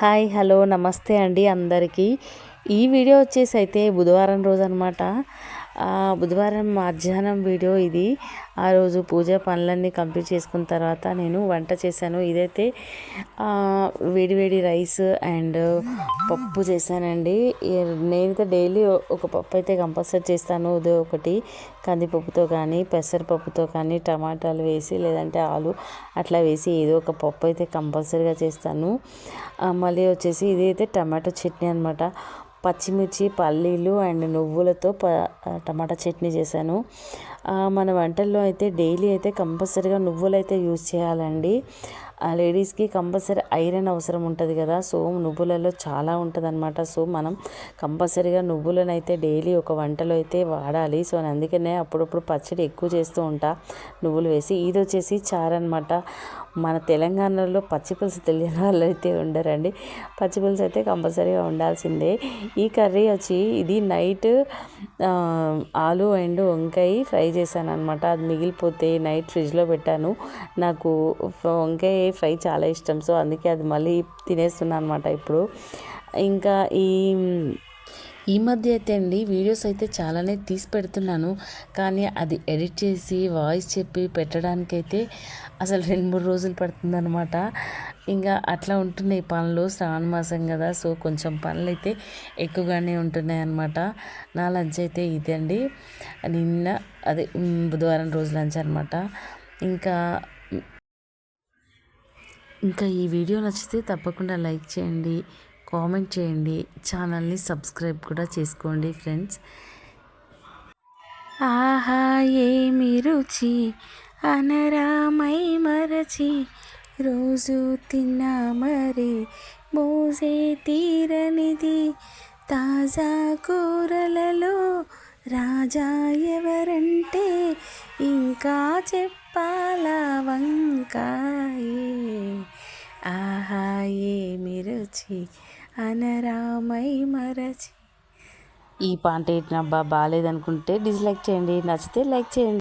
Hi hello నమస్తే అండి అందరికీ. ఈ వీడియో వచ్చేసి అయితే బుధవారం రోజు అనమాట. బుధవారం మధ్యాహ్నం వీడియో ఇది. ఆ రోజు పూజ పనులన్నీ కంప్లీట్ చేసుకున్న తర్వాత నేను వంట చేశాను. ఇదైతే వేడి రైస్ అండ్ పప్పు చేశానండి. నేనైతే డైలీ ఒక పప్పు అయితే కంపల్సరీ చేస్తాను. ఉదయం ఒకటి కందిపప్పుతో కానీ పెసరపప్పుతో కానీ టమాటాలు వేసి లేదంటే ఆలు అట్లా వేసి ఏదో ఒక పప్పు అయితే కంపల్సరీగా చేస్తాను. మళ్ళీ వచ్చేసి ఇది అయితే టమాటో చట్నీ అనమాట. పచ్చిమిర్చి పల్లీలు అండ్ నువ్వులతో టమాటా చట్నీ చేశాను. మన వంటల్లో అయితే డైలీ అయితే కంపల్సరీగా నువ్వులు అయితే యూజ్ చేయాలండి. లేడీస్కి కంపల్సరీ ఐరన్ అవసరం ఉంటుంది కదా. సో నువ్వులలో చాలా ఉంటుంది అనమాట. సో మనం కంపల్సరీగా నువ్వులను అయితే డైలీ ఒక వంటలో అయితే వాడాలి. సో అందుకనే అప్పుడప్పుడు పచ్చడి ఎక్కువ చేస్తూ ఉంటా నువ్వులు వేసి. ఇది వచ్చేసి చారు అనమాట. మన తెలంగాణలో పచ్చిపులుసు తెలియని వాళ్ళు అయితే ఉండరండి. పచ్చిపులుసు అయితే కంపల్సరీగా ఉండాల్సిందే. ఈ కర్రీ వచ్చి ఇది నైట్ ఆలు అండ్ వంకాయ ఫ్రై చేశాను అనమాట. అది మిగిలిపోతే నైట్ ఫ్రిడ్జ్లో పెట్టాను. నాకు వంకాయ ఫ్రై చాలా ఇష్టం. సో అందుకే అది మళ్ళీ తినేస్తున్నాను అనమాట ఇప్పుడు. ఇంకా ఈ మధ్య అయితే అండి వీడియోస్ అయితే చాలానే తీసి పెడుతున్నాను. కానీ అది ఎడిట్ చేసి వాయిస్ చెప్పి పెట్టడానికైతే అసలు 2-3 రోజులు పడుతుందన్నమాట. ఇంకా అట్లా ఉంటున్నాయి పనులు. శ్రావణ మాసం కదా. సో కొంచెం పనులు అయితే ఎక్కువగానే ఉంటున్నాయి అన్నమాట. నా లంచ్ అయితే ఇదే అండి. నిన్న అదే బుధవారం రోజు లంచ్ అనమాట. ఇంకా ఈ వీడియో నచ్చితే తప్పకుండా లైక్ చేయండి, కామెంట్ చేయండి, ఛానల్ని సబ్స్క్రైబ్ కూడా చేసుకోండి ఫ్రెండ్స్. ఆహా ఏమి రుచి అనరామై మరచి రోజు తిన్నా మరి మోసే తీరనిది తాజా కూరలలో రాజా ఎవరంటే ఇంకా చెప్పాలా వంకాయే. ఆహా ఏమి రుచి అనరామై మరచి. ఈ పాట ఏంటబ్బా బాగాలేదనుకుంటే డిస్లైక్ చేయండి, నచ్చితే లైక్ చేయండి.